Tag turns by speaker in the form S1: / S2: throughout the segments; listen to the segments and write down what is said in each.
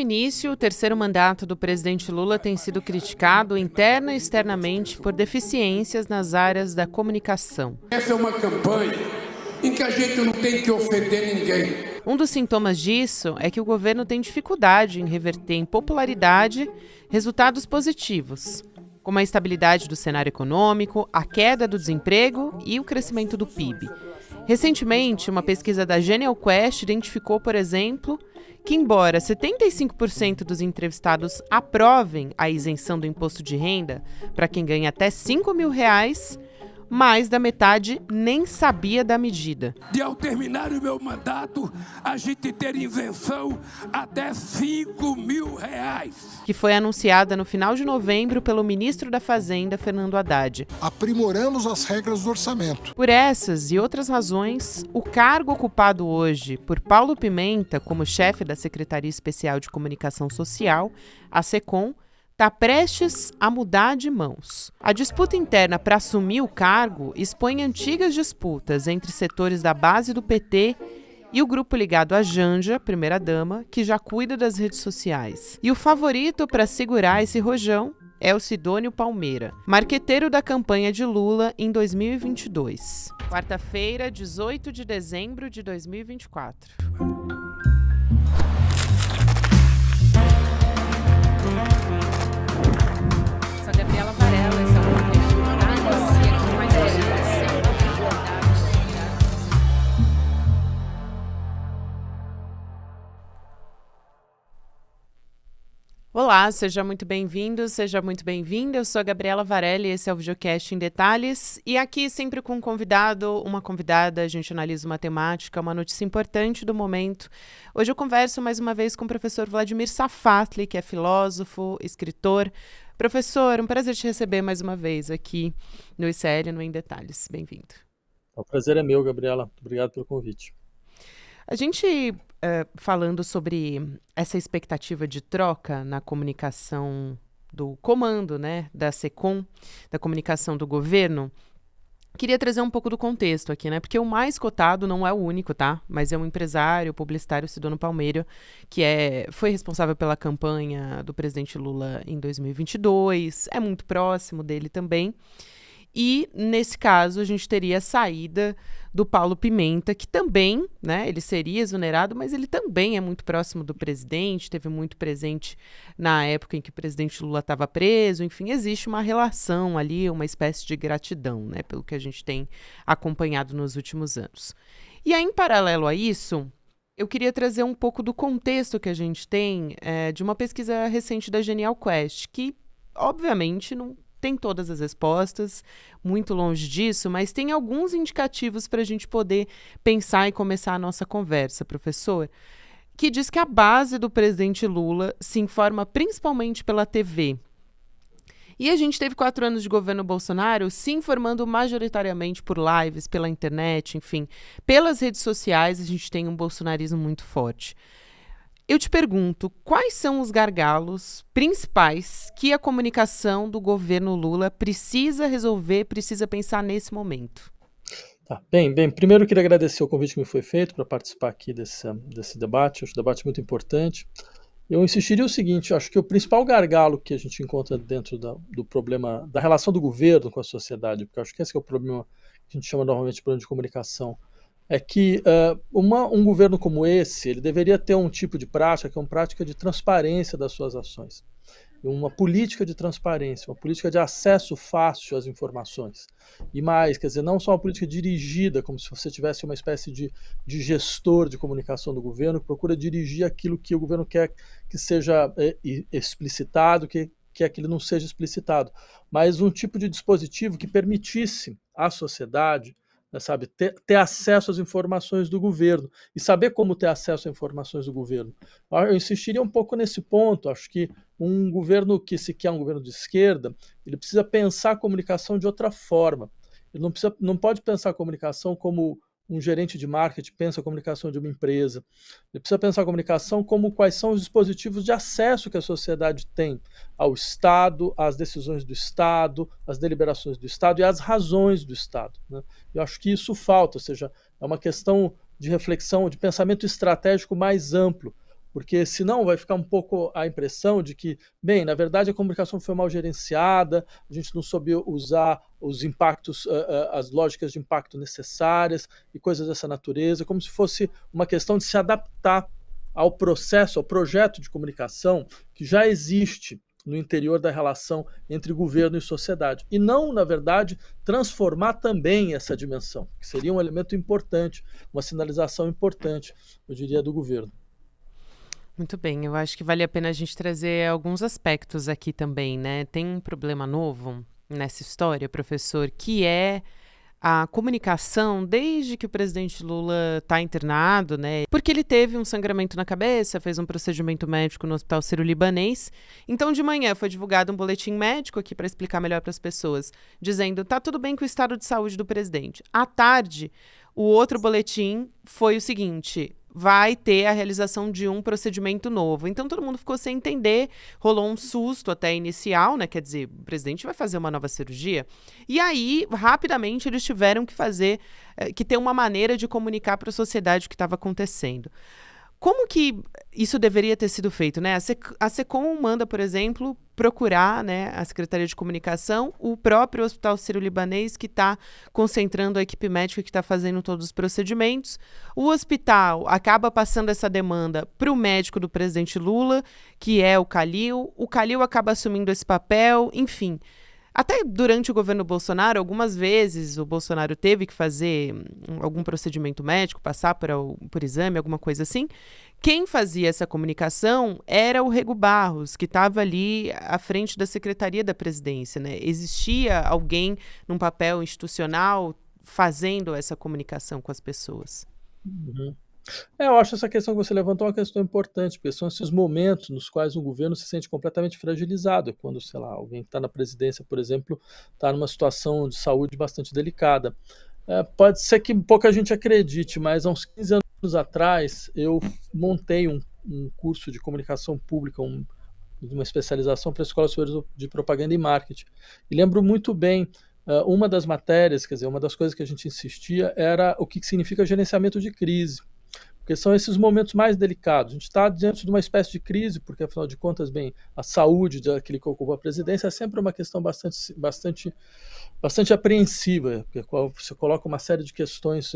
S1: início, o terceiro mandato do presidente Lula tem sido criticado interna e externamente por deficiências nas áreas da comunicação.
S2: Essa é uma campanha em que a gente não tem que ofender ninguém.
S1: Um dos sintomas disso é que o governo tem dificuldade em reverter em popularidade resultados positivos, como a estabilidade do cenário econômico, a queda do desemprego e o crescimento do PIB. Recentemente, uma pesquisa da Genial Quest identificou, por exemplo, que embora 75% dos entrevistados aprovem a isenção do imposto de renda para quem ganha até R$5.000, mais da metade nem sabia da medida.
S2: De ao terminar o meu mandato, a gente ter isenção até R$5.000.
S1: Que foi anunciada no final de novembro pelo ministro da Fazenda, Fernando Haddad.
S3: Aprimoramos as regras do orçamento.
S1: Por essas e outras razões, o cargo ocupado hoje por Paulo Pimenta como chefe da Secretaria Especial de Comunicação Social, a SECOM, está prestes a mudar de mãos. A disputa interna para assumir o cargo expõe antigas disputas entre setores da base do PT e o grupo ligado à Janja, primeira-dama, que já cuida das redes sociais. E o favorito para segurar esse rojão é o Sidônio Palmeira, marqueteiro da campanha de Lula em 2022. Quarta-feira, 18 de dezembro de 2024. Gabriela Varela, esse é o podcast do Análise, aqui mais Olá, seja muito bem-vindo, seja muito bem-vinda. Eu sou a Gabriela Varela e esse é o Videocast em Detalhes. E aqui, sempre com um convidado, uma convidada, a gente analisa uma temática, uma notícia importante do momento. Hoje eu converso mais uma vez com o professor Vladimir Safatli, que é filósofo, escritor. Professor, um prazer te receber mais uma vez aqui no ICL, no Em Detalhes. Bem-vindo.
S4: O prazer é meu, Gabriela. Obrigado pelo convite.
S1: A gente, falando sobre essa expectativa de troca na comunicação do comando, né, da SECOM, da comunicação do governo, queria trazer um pouco do contexto aqui, né? Porque o mais cotado não é o único, tá? Mas é um empresário, publicitário, Sidônio Palmeira, que foi responsável pela campanha do presidente Lula em 2022, é muito próximo dele também. E, nesse caso, a gente teria a saída do Paulo Pimenta, que também, né, ele seria exonerado, mas ele também é muito próximo do presidente, teve muito presente na época em que o presidente Lula estava preso. Enfim, existe uma relação ali, uma espécie de gratidão, né, pelo que a gente tem acompanhado nos últimos anos. E aí, em paralelo a isso, eu queria trazer um pouco do contexto que a gente tem de uma pesquisa recente da Genial Quest, que, obviamente, não tem todas as respostas, muito longe disso, mas tem alguns indicativos para a gente poder pensar e começar a nossa conversa, professor, que diz que a base do presidente Lula se informa principalmente pela TV. E a gente teve 4 anos de governo Bolsonaro se informando majoritariamente por lives, pela internet, enfim. Pelas redes sociais, a gente tem um bolsonarismo muito forte. Eu te pergunto, quais são os gargalos principais que a comunicação do governo Lula precisa resolver, precisa pensar nesse momento?
S4: Tá. Bem, primeiro eu queria agradecer o convite que me foi feito para participar aqui desse debate. Acho um debate muito importante. Eu insistiria o seguinte, acho que o principal gargalo que a gente encontra dentro do problema, da relação do governo com a sociedade, porque acho que esse é o problema que a gente chama normalmente de problema de comunicação, é que um governo como esse, ele deveria ter um tipo de prática, que é uma prática de transparência das suas ações. Uma política de transparência, uma política de acesso fácil às informações. E mais, quer dizer, não só uma política dirigida, como se você tivesse uma espécie de gestor de comunicação do governo, que procura dirigir aquilo que o governo quer que seja explicitado, que quer que ele não seja explicitado. Mas um tipo de dispositivo que permitisse à sociedade, sabe, ter acesso às informações do governo e saber como ter acesso às informações do governo. Eu insistiria um pouco nesse ponto. Acho que um governo que se quer um governo de esquerda, ele precisa pensar a comunicação de outra forma. Ele não pode pensar a comunicação como um gerente de marketing pensa a comunicação de uma empresa. Ele precisa pensar a comunicação como quais são os dispositivos de acesso que a sociedade tem ao Estado, às decisões do Estado, às deliberações do Estado e às razões do Estado, né? Eu acho que isso falta, ou seja, é uma questão de reflexão, de pensamento estratégico mais amplo. porque senão vai ficar um pouco a impressão de que, bem, na verdade a comunicação foi mal gerenciada, a gente não soube usar os impactos, as lógicas de impacto necessárias e coisas dessa natureza, como se fosse uma questão de se adaptar ao processo, ao projeto de comunicação que já existe no interior da relação entre governo e sociedade. E não, na verdade, transformar também essa dimensão, que seria um elemento importante, uma sinalização importante, eu diria, do governo.
S1: Muito bem, eu acho que vale a pena a gente trazer alguns aspectos aqui também, né? Tem um problema novo nessa história, professor, que é a comunicação desde que o presidente Lula está internado, né? Porque ele teve um sangramento na cabeça, fez um procedimento médico no Hospital Sírio-Libanês. Então, de manhã foi divulgado um boletim médico aqui para explicar melhor para as pessoas, dizendo tá tudo bem com o estado de saúde do presidente. À tarde, o outro boletim foi o seguinte: vai ter a realização de um procedimento novo. Então, todo mundo ficou sem entender, rolou um susto até inicial, né? Quer dizer, o presidente vai fazer uma nova cirurgia. E aí, rapidamente, eles tiveram que ter uma maneira de comunicar para a sociedade o que estava acontecendo. Como que isso deveria ter sido feito, né? A SECOM manda, por exemplo, procurar, né, a Secretaria de Comunicação, o próprio Hospital Sírio-Libanês, que está concentrando a equipe médica que está fazendo todos os procedimentos. O hospital acaba passando essa demanda para o médico do presidente Lula, que é o Calil. O Calil acaba assumindo esse papel, enfim. Até durante o governo Bolsonaro, algumas vezes o Bolsonaro teve que fazer algum procedimento médico, passar por exame, alguma coisa assim. Quem fazia essa comunicação era o Rego Barros, que estava ali à frente da Secretaria da Presidência, né? Existia alguém num papel institucional fazendo essa comunicação com as pessoas.
S4: Uhum. Eu acho essa questão que você levantou uma questão importante, porque são esses momentos nos quais o governo se sente completamente fragilizado, quando, sei lá, alguém que está na presidência, por exemplo, está numa situação de saúde bastante delicada. Pode ser que pouca gente acredite, mas há uns 15 anos atrás eu montei um curso de comunicação pública, uma especialização para a Escola Superior de Propaganda e Marketing. E lembro muito bem, uma das matérias, quer dizer, uma das coisas que a gente insistia era o que significa gerenciamento de crise. Porque são esses momentos mais delicados. A gente está diante de uma espécie de crise, porque, afinal de contas, bem, a saúde daquele que ocupa a presidência é sempre uma questão bastante apreensiva, porque você coloca uma série de questões,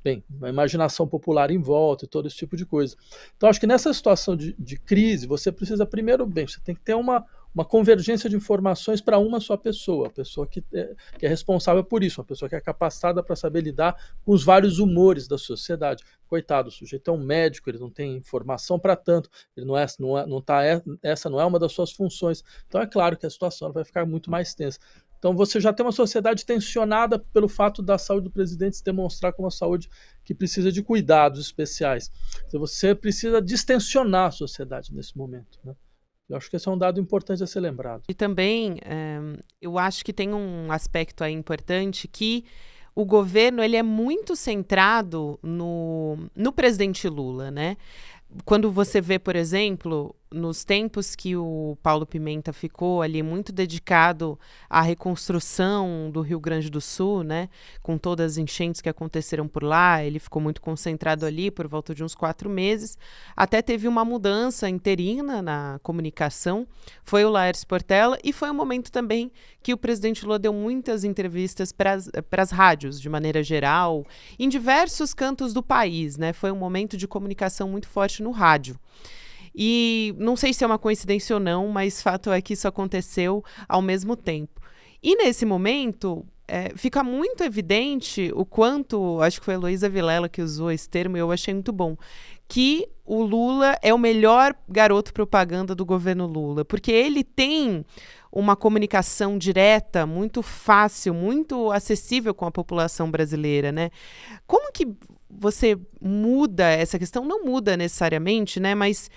S4: bem, uma imaginação popular em volta e todo esse tipo de coisa. Então, acho que nessa situação de crise, você precisa primeiro, bem, você tem que ter uma convergência de informações para uma só pessoa, a pessoa que é responsável por isso, uma pessoa que é capacitada para saber lidar com os vários humores da sociedade. Coitado, o sujeito é um médico, ele não tem informação para tanto, ele essa não é uma das suas funções. Então é claro que a situação vai ficar muito mais tensa. Então você já tem uma sociedade tensionada pelo fato da saúde do presidente se demonstrar como uma saúde que precisa de cuidados especiais. Então você precisa distensionar a sociedade nesse momento, né? Eu acho que esse é um dado importante a ser lembrado.
S1: E também, eu acho que tem um aspecto aí importante que o governo ele é muito centrado no presidente Lula, né? Quando você vê, por exemplo, nos tempos que o Paulo Pimenta ficou ali muito dedicado à reconstrução do Rio Grande do Sul, né, com todas as enchentes que aconteceram por lá, ele ficou muito concentrado ali por volta de uns 4 meses. Até teve uma mudança interina na comunicação, foi o Laércio Portela, e foi um momento também que o presidente Lula deu muitas entrevistas para as rádios, de maneira geral, em diversos cantos do país, né? Foi um momento de comunicação muito forte no rádio. E não sei se é uma coincidência ou não, mas fato é que isso aconteceu ao mesmo tempo. E nesse momento, fica muito evidente o quanto, acho que foi a Heloísa Vilela que usou esse termo e eu achei muito bom, que o Lula é o melhor garoto propaganda do governo Lula, porque ele tem uma comunicação direta, muito fácil, muito acessível com a população brasileira, né? Como que você muda essa questão? Não muda necessariamente, né? Mas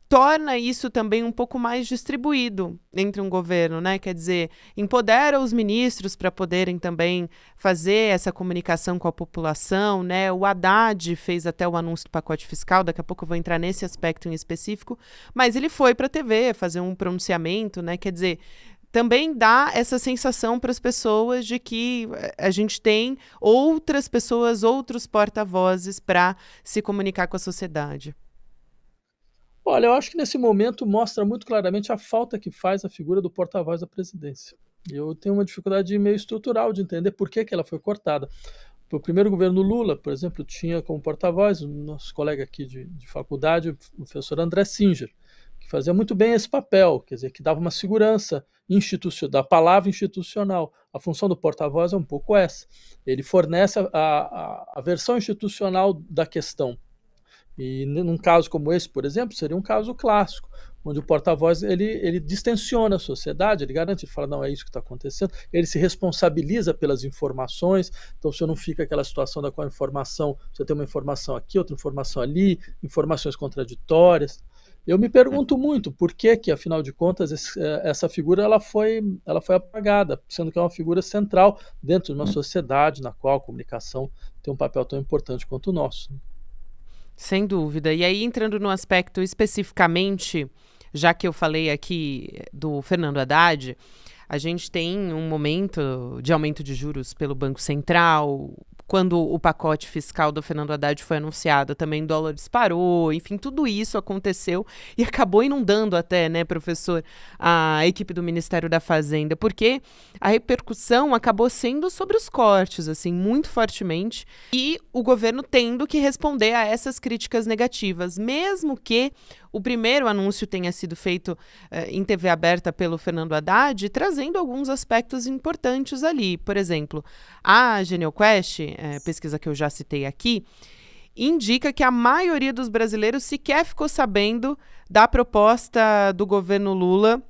S1: torna isso também um pouco mais distribuído entre um governo, né? Quer dizer, empodera os ministros para poderem também fazer essa comunicação com a população, né? O Haddad fez até o anúncio do pacote fiscal, daqui a pouco eu vou entrar nesse aspecto em específico, mas ele foi para a TV fazer um pronunciamento, né? Quer dizer, também dá essa sensação para as pessoas de que a gente tem outras pessoas, outros porta-vozes para se comunicar com a sociedade.
S4: Olha, eu acho que nesse momento mostra muito claramente a falta que faz a figura do porta-voz da presidência. Eu tenho uma dificuldade meio estrutural de entender por que ela foi cortada. O primeiro governo Lula, por exemplo, tinha como porta-voz o nosso colega aqui de faculdade, o professor André Singer, que fazia muito bem esse papel, quer dizer, que dava uma segurança institucional, da palavra institucional. A função do porta-voz é um pouco essa. Ele fornece a versão institucional da questão. E num caso como esse, por exemplo, seria um caso clássico, onde o porta-voz ele distensiona a sociedade, ele garante, ele fala, não, é isso que está acontecendo, ele se responsabiliza pelas informações, então você não fica aquela situação da qual a informação, você tem uma informação aqui, outra informação ali, informações contraditórias. Eu me pergunto muito por que afinal de contas, essa figura ela foi apagada, sendo que é uma figura central dentro de uma sociedade na qual a comunicação tem um papel tão importante quanto o nosso.
S1: Sem dúvida. E aí, entrando no aspecto especificamente, já que eu falei aqui do Fernando Haddad, a gente tem um momento de aumento de juros pelo Banco Central. Quando o pacote fiscal do Fernando Haddad foi anunciado, também o dólar disparou, enfim, tudo isso aconteceu e acabou inundando até, né, professor, a equipe do Ministério da Fazenda, porque a repercussão acabou sendo sobre os cortes, assim, muito fortemente, e o governo tendo que responder a essas críticas negativas, mesmo que o primeiro anúncio tenha sido feito em TV aberta pelo Fernando Haddad, trazendo alguns aspectos importantes ali. Por exemplo, a GenialQuest, pesquisa que eu já citei aqui, indica que a maioria dos brasileiros sequer ficou sabendo da proposta do governo Lula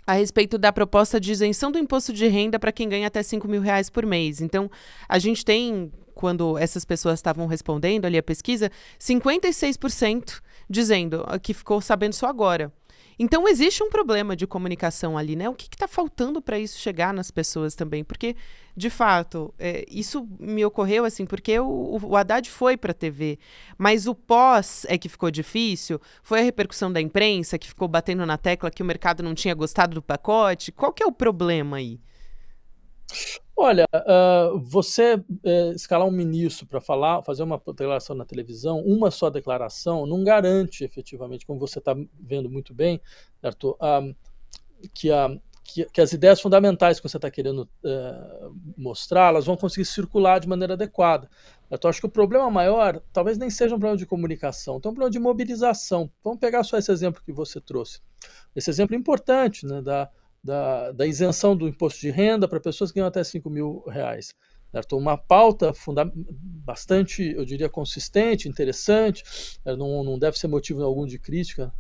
S1: a respeito da proposta de isenção do imposto de renda para quem ganha até R$ 5.000 por mês. Então, a gente tem, quando essas pessoas estavam respondendo ali a pesquisa, 56% dizendo que ficou sabendo só agora. Então, existe um problema de comunicação ali, né? O que está faltando para isso chegar nas pessoas também? Porque, de fato, isso me ocorreu assim, porque o Haddad foi para a TV, mas o pós é que ficou difícil, foi a repercussão da imprensa que ficou batendo na tecla que o mercado não tinha gostado do pacote. Qual que é o problema aí?
S4: Olha, você escalar um ministro para fazer uma declaração na televisão, uma só declaração, não garante efetivamente, como você está vendo muito bem, Arthur, que as ideias fundamentais que você está querendo mostrar, elas vão conseguir circular de maneira adequada. Eu acho que o problema maior talvez nem seja um problema de comunicação, tem um problema de mobilização. Vamos pegar só esse exemplo que você trouxe. Esse exemplo importante, né, da isenção do imposto de renda para pessoas que ganham até R$ 5.000. Certo? Uma pauta bastante, eu diria, consistente, interessante, não deve ser motivo algum de crítica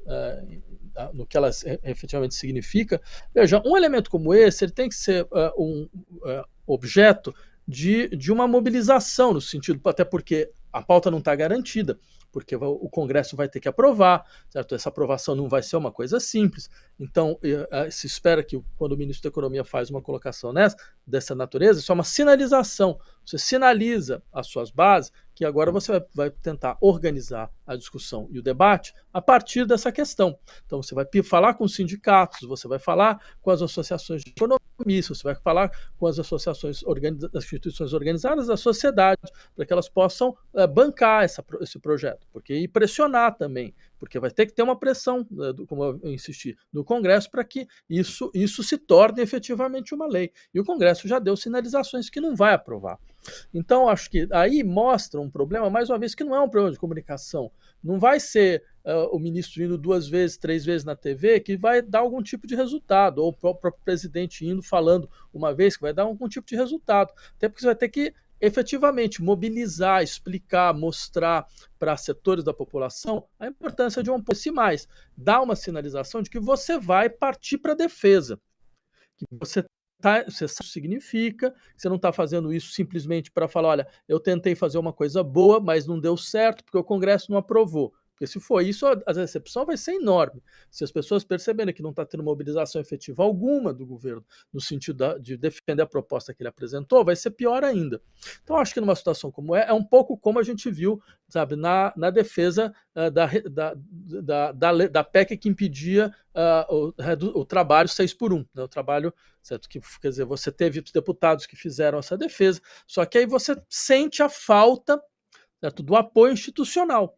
S4: no que ela efetivamente significa. Veja, um elemento como esse ele tem que ser objeto de uma mobilização, no sentido, até porque a pauta não está garantida, porque o Congresso vai ter que aprovar, certo? Essa aprovação não vai ser uma coisa simples. Então, se espera que quando o ministro da Economia faz uma colocação dessa natureza, isso é uma sinalização. Você sinaliza às suas bases que agora você vai tentar organizar a discussão e o debate a partir dessa questão. Então, você vai falar com os sindicatos, você vai falar com as associações de economistas, você vai falar com as associações, as instituições organizadas da sociedade, para que elas possam bancar esse projeto, e pressionar também, porque vai ter que ter uma pressão, como eu insisti, no Congresso para que isso se torne efetivamente uma lei. E o Congresso já deu sinalizações que não vai aprovar. Então, acho que aí mostra um problema, mais uma vez, que não é um problema de comunicação. Não vai ser o ministro indo 2 vezes, 3 vezes na TV que vai dar algum tipo de resultado, ou o próprio presidente indo falando uma vez que vai dar algum tipo de resultado. Até porque você vai ter que efetivamente mobilizar, explicar, mostrar para setores da população a importância de um apoio, mais, dar uma sinalização de que você vai partir para a defesa, que você significa que você não está fazendo isso simplesmente para falar, olha, eu tentei fazer uma coisa boa, mas não deu certo porque o Congresso não aprovou. Porque se for isso, a decepção vai ser enorme. Se as pessoas perceberem que não está tendo mobilização efetiva alguma do governo no sentido de defender a proposta que ele apresentou, vai ser pior ainda. Então, acho que numa situação como é um pouco como a gente viu, sabe, na defesa da PEC que impedia o trabalho 6x1, né, o trabalho, certo? Que, quer dizer, você teve deputados que fizeram essa defesa, só que aí você sente a falta, certo, do apoio institucional.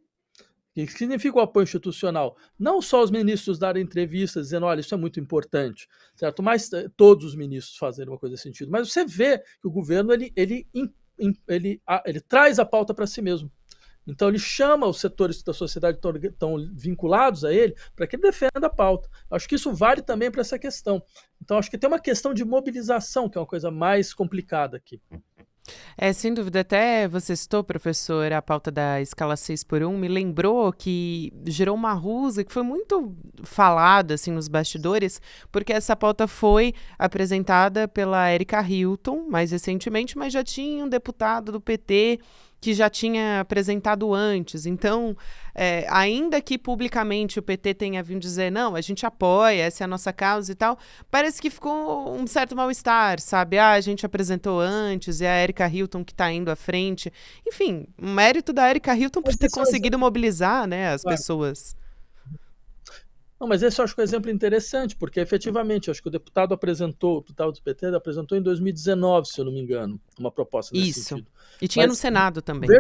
S4: O que significa o apoio institucional? Não só os ministros darem entrevistas dizendo, olha, isso é muito importante, certo? Mas todos os ministros fazerem uma coisa nesse sentido. Mas você vê que o governo ele traz a pauta para si mesmo. Então ele chama os setores da sociedade que estão vinculados a ele para que ele defenda a pauta. Acho que isso vale também para essa questão. Então acho que tem uma questão de mobilização, que é uma coisa mais complicada aqui.
S1: Sem dúvida, até você citou, professor, a pauta da escala 6x1, me lembrou que gerou uma rusga que foi muito falada assim, nos bastidores, porque essa pauta foi apresentada pela Erika Hilton mais recentemente, mas já tinha um deputado do PT que já tinha apresentado antes. Então, ainda que publicamente o PT tenha vindo dizer, não, a gente apoia, essa é a nossa causa e tal, parece que ficou um certo mal-estar, sabe? A gente apresentou antes, e a Erika Hilton que está indo à frente. Enfim, o mérito da Erika Hilton por ter conseguido mobilizar, né, as pessoas.
S4: Não, mas esse eu acho que é um exemplo interessante, porque efetivamente, acho que o deputado do PT apresentou em 2019, se eu não me engano, uma proposta nesse sentido.
S1: E tinha no Senado também.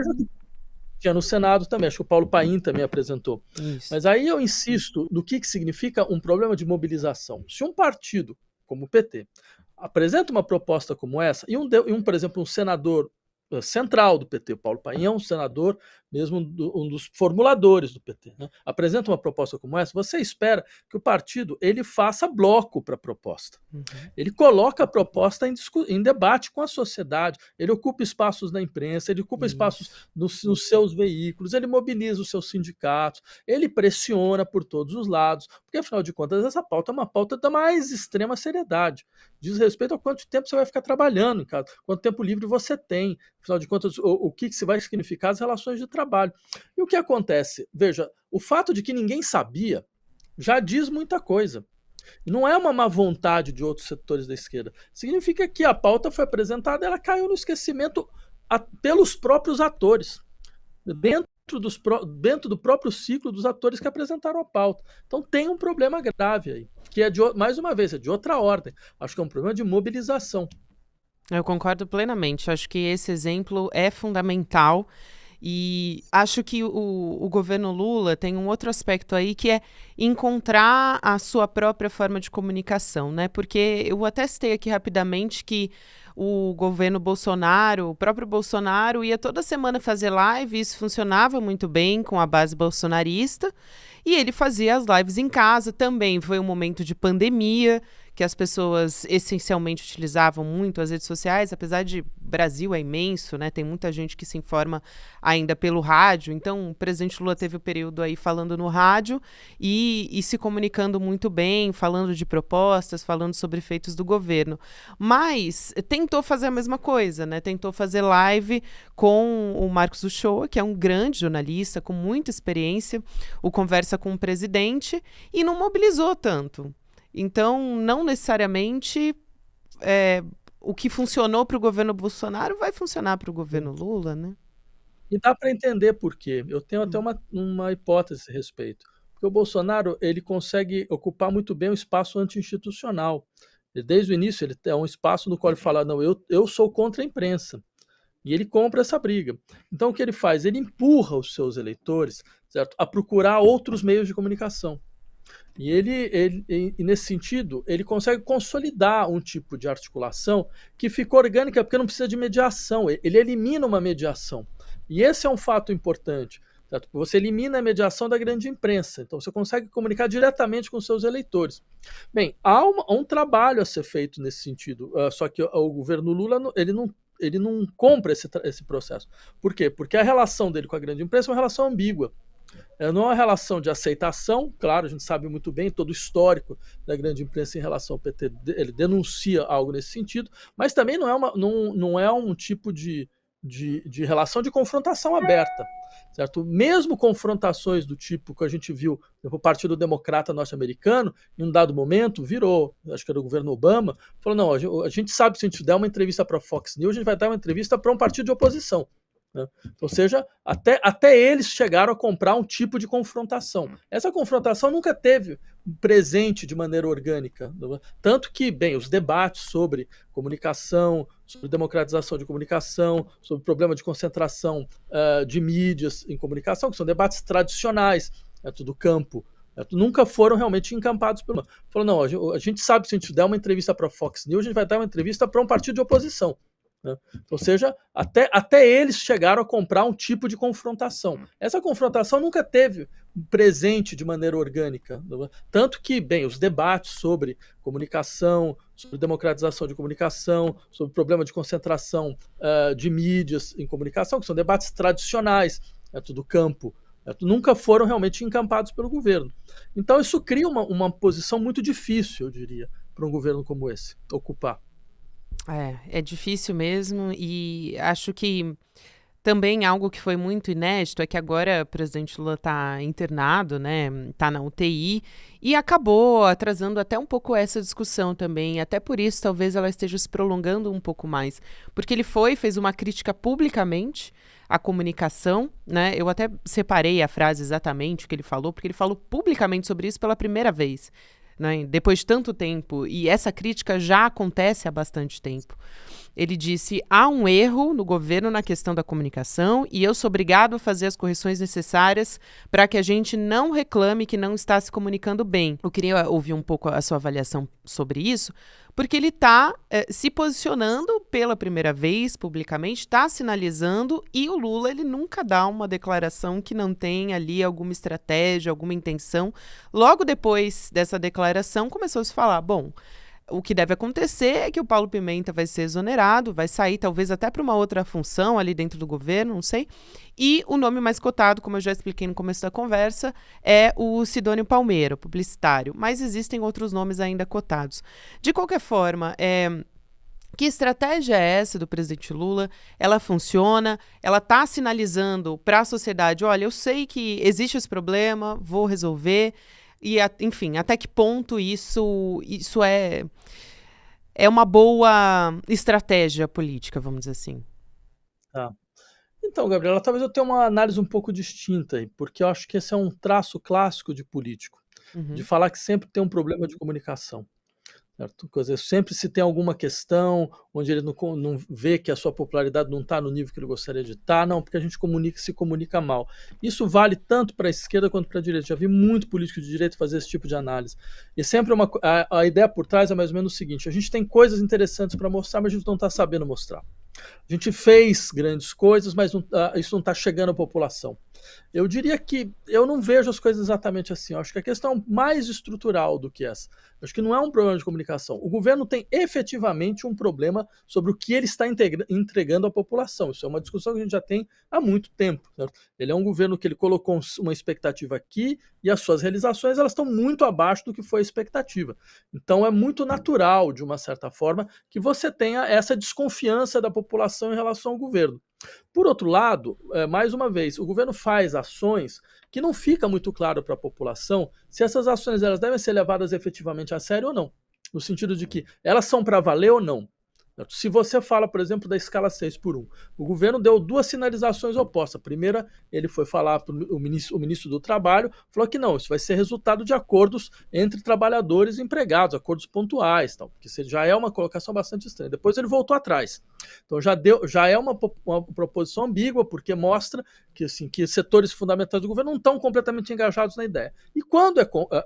S4: Tinha no Senado também, acho que o Paulo Paim também apresentou.
S1: Isso.
S4: Mas aí eu insisto no que significa um problema de mobilização. Se um partido, como o PT, apresenta uma proposta como essa, por exemplo, um senador central do PT, o Paulo Paim é um senador, mesmo um dos formuladores do PT, né? Apresenta uma proposta como essa, você espera que o partido ele faça bloco para a proposta. Uhum. Ele coloca a proposta em debate com a sociedade, ele ocupa espaços na imprensa, ele ocupa espaços nos seus veículos, ele mobiliza os seus sindicatos, ele pressiona por todos os lados, porque afinal de contas essa pauta é uma pauta da mais extrema seriedade, diz respeito a quanto tempo você vai ficar trabalhando em casa, quanto tempo livre você tem, afinal de contas, o que vai significar as relações de trabalho. E o que acontece? Veja, o fato de que ninguém sabia já diz muita coisa. Não é uma má vontade de outros setores da esquerda. Significa que a pauta foi apresentada, ela caiu no esquecimento pelos próprios atores, dentro do próprio ciclo dos atores que apresentaram a pauta. Então tem um problema grave aí, que é, mais uma vez, é de outra ordem. Acho que é um problema de mobilização.
S1: Eu concordo plenamente. Acho que esse exemplo é fundamental e acho que o governo Lula tem um outro aspecto aí que é encontrar a sua própria forma de comunicação, né? Porque eu até citei aqui rapidamente que o governo Bolsonaro, o próprio Bolsonaro ia toda semana fazer live, isso funcionava muito bem com a base bolsonarista, e ele fazia as lives em casa também. Foi um momento de pandemia, que as pessoas essencialmente utilizavam muito as redes sociais, apesar de Brasil é imenso, né? Tem muita gente que se informa ainda pelo rádio. Então, o presidente Lula teve o período aí falando no rádio e se comunicando muito bem, falando de propostas, falando sobre feitos do governo. Mas tentou fazer a mesma coisa, né? Tentou fazer live com o Marcos Uchoa, que é um grande jornalista, com muita experiência, o Conversa com o Presidente, e não mobilizou tanto. Então, não necessariamente o que funcionou para o governo Bolsonaro vai funcionar para o governo Lula, né?
S4: E dá para entender por quê. Eu tenho até uma hipótese a esse respeito. Porque o Bolsonaro ele consegue ocupar muito bem o espaço anti-institucional. Desde o início, ele é um espaço no qual ele fala, não, eu sou contra a imprensa. E ele compra essa briga. Então, o que ele faz? Ele empurra os seus eleitores, certo, a procurar outros meios de comunicação. E nesse sentido, ele consegue consolidar um tipo de articulação que fica orgânica, porque não precisa de mediação. Ele elimina uma mediação. E esse é um fato importante. Certo? Você elimina a mediação da grande imprensa. Então, você consegue comunicar diretamente com seus eleitores. Bem, há um trabalho a ser feito nesse sentido. Só que o governo Lula ele não compra esse processo. Por quê? Porque a relação dele com a grande imprensa é uma relação ambígua. Não é uma relação de aceitação, claro, a gente sabe muito bem todo o histórico da grande imprensa em relação ao PT, ele denuncia algo nesse sentido, mas também não é um tipo de relação de confrontação aberta, certo? Mesmo confrontações do tipo que a gente viu no Partido Democrata norte-americano, em um dado momento, virou, acho que era o governo Obama, falou, não, a gente sabe que se a gente der uma entrevista para a Fox News, a gente vai dar uma entrevista para um partido de oposição. né? Ou seja, até eles chegaram a comprar um tipo de confrontação. Essa confrontação nunca teve presente de maneira orgânica. Tanto que, bem, os debates sobre comunicação, sobre democratização de comunicação, sobre problema de concentração de mídias em comunicação, que são debates tradicionais, do campo, nunca foram realmente encampados pelo. Falou, não, a gente sabe que se a gente der uma entrevista para a Fox News, a gente vai dar uma entrevista para um partido de oposição, né? Ou seja, até eles chegaram a comprar um tipo de confrontação. Essa confrontação nunca teve presente de maneira orgânica. Tanto que, bem, os debates sobre comunicação, sobre democratização de comunicação, sobre problema de concentração de mídias em comunicação, que são debates tradicionais, do campo, nunca foram realmente encampados pelo governo. Então isso cria uma posição muito difícil, eu diria, para um governo como esse ocupar.
S1: É difícil mesmo, e acho que também algo que foi muito inédito é que agora o presidente Lula está internado, né? Está na UTI e acabou atrasando até um pouco essa discussão também. Até por isso, talvez ela esteja se prolongando um pouco mais, porque ele fez uma crítica publicamente à comunicação, né? Eu até separei a frase exatamente que ele falou, porque ele falou publicamente sobre isso pela primeira vez, né, depois de tanto tempo, e essa crítica já acontece há bastante tempo. Ele disse: há um erro no governo na questão da comunicação e eu sou obrigado a fazer as correções necessárias para que a gente não reclame que não está se comunicando bem. Eu queria ouvir um pouco a sua avaliação sobre isso, porque ele está se posicionando pela primeira vez publicamente, está sinalizando, e o Lula ele nunca dá uma declaração que não tem ali alguma estratégia, alguma intenção. Logo depois dessa declaração começou a se falar, bom, o que deve acontecer é que o Paulo Pimenta vai ser exonerado, vai sair talvez até para uma outra função ali dentro do governo, não sei. E o nome mais cotado, como eu já expliquei no começo da conversa, é o Sidônio Palmeira, publicitário. Mas existem outros nomes ainda cotados. De qualquer forma, que estratégia é essa do presidente Lula? Ela funciona? Ela está sinalizando para a sociedade, olha, eu sei que existe esse problema, vou resolver. E, enfim, até que ponto isso é uma boa estratégia política, vamos dizer assim?
S4: Tá. Então, Gabriela, talvez eu tenha uma análise um pouco distinta aí, porque eu acho que esse é um traço clássico de político, de falar que sempre tem um problema de comunicação. Certo? Quer dizer, sempre se tem alguma questão onde ele não vê que a sua popularidade não está no nível que ele gostaria de estar, não, porque a gente se comunica mal. Isso vale tanto para a esquerda quanto para a direita. Já vi muito político de direita fazer esse tipo de análise. E sempre a ideia por trás é mais ou menos o seguinte: a gente tem coisas interessantes para mostrar, mas a gente não está sabendo mostrar. A gente fez grandes coisas, mas isso não está chegando à população. Eu diria que eu não vejo as coisas exatamente assim. Eu acho que a questão é mais estrutural do que essa. Eu acho que não é um problema de comunicação. O governo tem efetivamente um problema sobre o que ele está entregando à população. Isso é uma discussão que a gente já tem há muito tempo. Certo? Ele é um governo que ele colocou uma expectativa aqui e as suas realizações elas estão muito abaixo do que foi a expectativa. Então é muito natural, de uma certa forma, que você tenha essa desconfiança da população em relação ao governo. Por outro lado, mais uma vez, o governo faz ações que não fica muito claro para a população se essas ações elas devem ser levadas efetivamente a sério ou não, no sentido de que elas são para valer ou não. Se você fala, por exemplo, da escala 6x1, o governo deu duas sinalizações opostas. A primeira, ele foi falar para o ministro do Trabalho, falou que não, isso vai ser resultado de acordos entre trabalhadores e empregados, acordos pontuais, tal, porque isso já é uma colocação bastante estranha. Depois ele voltou atrás. Então já é uma proposição ambígua, porque mostra que, assim, que setores fundamentais do governo não estão completamente engajados na ideia. E quando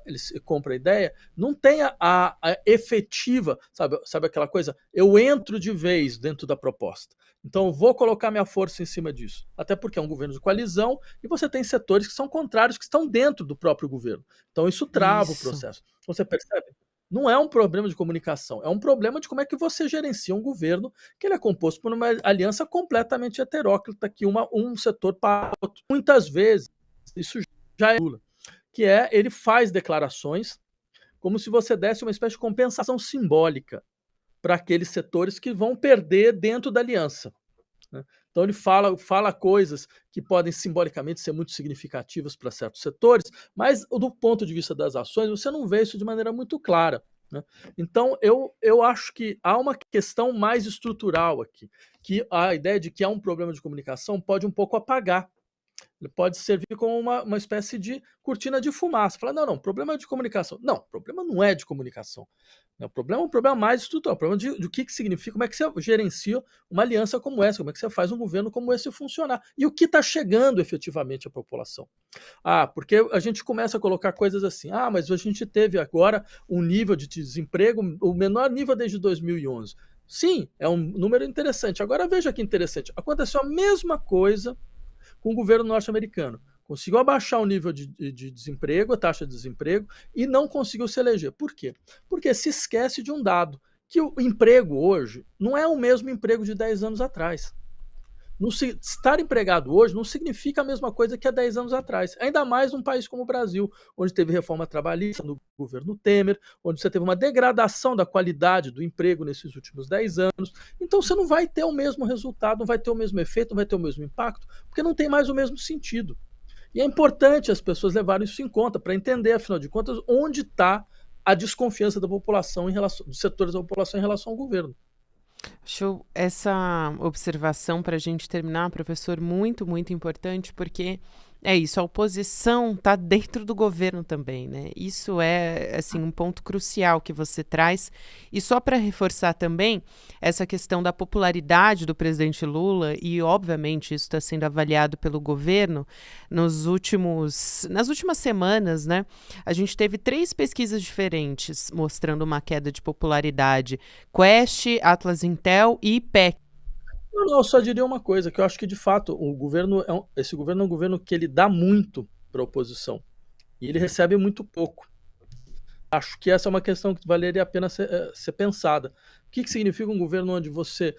S4: ele compra a ideia, não tem a efetiva, sabe aquela coisa? Eu entro de vez dentro da proposta. Então eu vou colocar minha força em cima disso. Até porque é um governo de coalizão e você tem setores que são contrários, que estão dentro do próprio governo. Então isso trava o processo. Você percebe? Não é um problema de comunicação, é um problema de como é que você gerencia um governo que ele é composto por uma aliança completamente heteróclita, que um setor para outro. Muitas vezes, isso já é Lula, que ele faz declarações como se você desse uma espécie de compensação simbólica para aqueles setores que vão perder dentro da aliança. Né? Então ele fala coisas que podem simbolicamente ser muito significativas para certos setores, mas do ponto de vista das ações, você não vê isso de maneira muito clara. né? Então, eu acho que há uma questão mais estrutural aqui, que a ideia de que há um problema de comunicação pode um pouco apagar. Ele pode servir como uma espécie de cortina de fumaça. Fala, não, problema de comunicação. Não, o problema não é de comunicação. O problema é um problema mais estrutural. O problema de o que significa, como é que você gerencia uma aliança como essa, como é que você faz um governo como esse funcionar. E o que está chegando efetivamente à população. Porque a gente começa a colocar coisas assim, mas a gente teve agora um nível de desemprego, o menor nível desde 2011. Sim, é um número interessante. Agora veja que interessante, aconteceu a mesma coisa com o governo norte-americano. Conseguiu abaixar o nível de desemprego, a taxa de desemprego, e não conseguiu se eleger. Por quê? Porque se esquece de um dado, que o emprego hoje não é o mesmo emprego de 10 anos atrás. Estar empregado hoje não significa a mesma coisa que há 10 anos atrás. Ainda mais num país como o Brasil, onde teve reforma trabalhista no governo Temer, onde você teve uma degradação da qualidade do emprego nesses últimos 10 anos. Então você não vai ter o mesmo resultado, não vai ter o mesmo efeito, não vai ter o mesmo impacto, porque não tem mais o mesmo sentido. E é importante as pessoas levarem isso em conta para entender, afinal de contas, onde está a desconfiança da população dos setores da população em relação ao governo.
S1: Acho essa observação para a gente terminar, professor, muito, muito importante, porque é isso, a oposição está dentro do governo também, né? Isso é, assim, um ponto crucial que você traz. E só para reforçar também essa questão da popularidade do presidente Lula, e obviamente isso está sendo avaliado pelo governo, nas últimas semanas, né? A gente teve 3 pesquisas diferentes mostrando uma queda de popularidade: Quest, Atlas Intel e IPEC.
S4: Não, eu só diria uma coisa, que eu acho que, de fato, esse governo é um governo que ele dá muito para a oposição e ele recebe muito pouco. Acho que essa é uma questão que valeria a pena ser pensada. O que significa um governo onde você,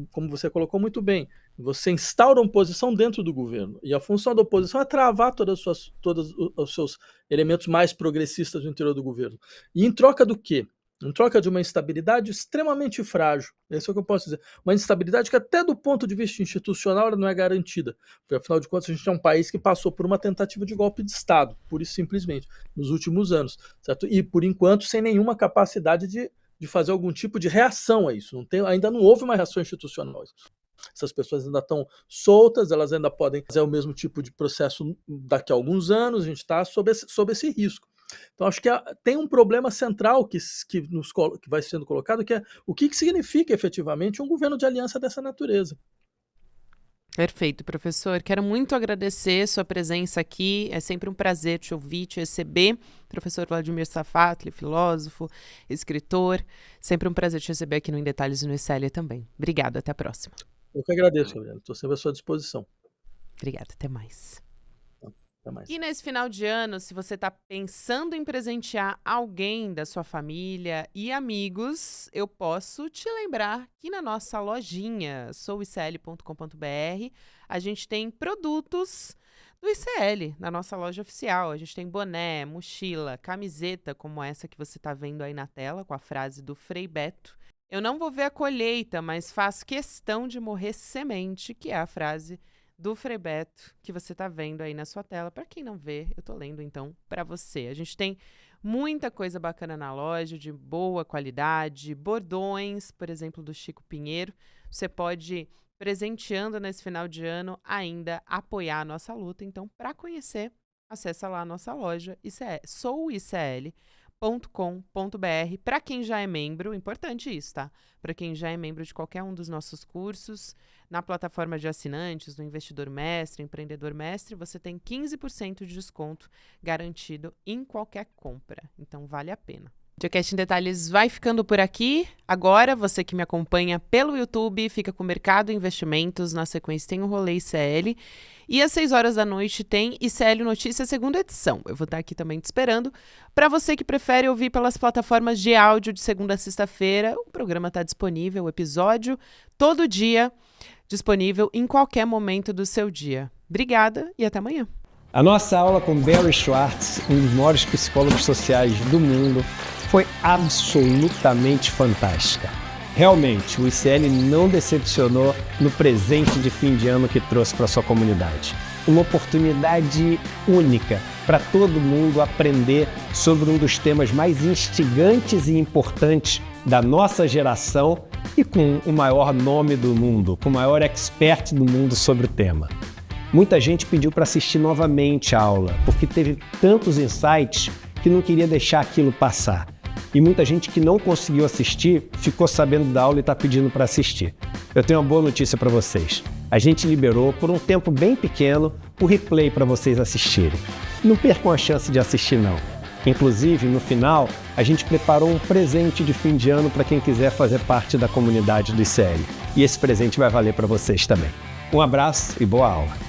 S4: como você colocou muito bem, você instaura uma oposição dentro do governo, e a função da oposição é travar todos os seus elementos mais progressistas no interior do governo. E em troca do quê? Em troca de uma instabilidade extremamente frágil. Esse é o que eu posso dizer. Uma instabilidade que até do ponto de vista institucional ela não é garantida. Porque, afinal de contas, a gente é um país que passou por uma tentativa de golpe de Estado, pura e simplesmente, nos últimos anos. Certo? E, por enquanto, sem nenhuma capacidade de fazer algum tipo de reação a isso. Ainda não houve uma reação institucional. Essas pessoas ainda estão soltas, elas ainda podem fazer o mesmo tipo de processo daqui a alguns anos, a gente está sob esse risco. Então, acho que tem um problema central que vai sendo colocado, que é o que significa efetivamente um governo de aliança dessa natureza.
S1: Perfeito, professor. Quero muito agradecer sua presença aqui. É sempre um prazer te ouvir, te receber. Professor Vladimir Safatli, filósofo, escritor. Sempre um prazer te receber aqui no Em Detalhes no ICL também. Obrigado, até a próxima.
S4: Eu que agradeço, Gabriela. Estou sempre à sua disposição.
S1: Obrigada, até mais.
S4: Mais.
S1: E nesse final de ano, se você está pensando em presentear alguém da sua família e amigos, eu posso te lembrar que na nossa lojinha, souicl.com.br, a gente tem produtos do ICL na nossa loja oficial. A gente tem boné, mochila, camiseta, como essa que você está vendo aí na tela, com a frase do Frei Beto. Eu não vou ver a colheita, mas faço questão de morrer semente, que é a frase do Frei Beto, que você está vendo aí na sua tela. Para quem não vê, eu estou lendo então para você. A gente tem muita coisa bacana na loja, de boa qualidade, bordões, por exemplo, do Chico Pinheiro. Você pode, presenteando nesse final de ano, ainda apoiar a nossa luta. Então, para conhecer, acessa lá a nossa loja, souicl.com.br. Para quem já é membro, importante isso, tá? Para quem já é membro de qualquer um dos nossos cursos, na plataforma de assinantes, no Investidor Mestre, Empreendedor Mestre, você tem 15% de desconto garantido em qualquer compra. Então, vale a pena. O Diacast em Detalhes vai ficando por aqui. Agora, você que me acompanha pelo YouTube, fica com Mercado e Investimentos. Na sequência tem o Rolê ICL. E às 6 horas da noite tem ICL Notícias, segunda edição. Eu vou estar aqui também te esperando. Para você que prefere ouvir pelas plataformas de áudio de segunda a sexta-feira, o programa está disponível, o episódio, todo dia, disponível em qualquer momento do seu dia. Obrigada e até amanhã.
S5: A nossa aula com Barry Schwartz, um dos maiores psicólogos sociais do mundo, foi absolutamente fantástica. Realmente, o ICL não decepcionou no presente de fim de ano que trouxe para sua comunidade. Uma oportunidade única para todo mundo aprender sobre um dos temas mais instigantes e importantes da nossa geração e com o maior nome do mundo, com o maior expert do mundo sobre o tema. Muita gente pediu para assistir novamente a aula, porque teve tantos insights que não queria deixar aquilo passar. E muita gente que não conseguiu assistir ficou sabendo da aula e está pedindo para assistir. Eu tenho uma boa notícia para vocês. A gente liberou, por um tempo bem pequeno, o replay para vocês assistirem. Não percam a chance de assistir, não. Inclusive, no final, a gente preparou um presente de fim de ano para quem quiser fazer parte da comunidade do ICL. E esse presente vai valer para vocês também. Um abraço e boa aula!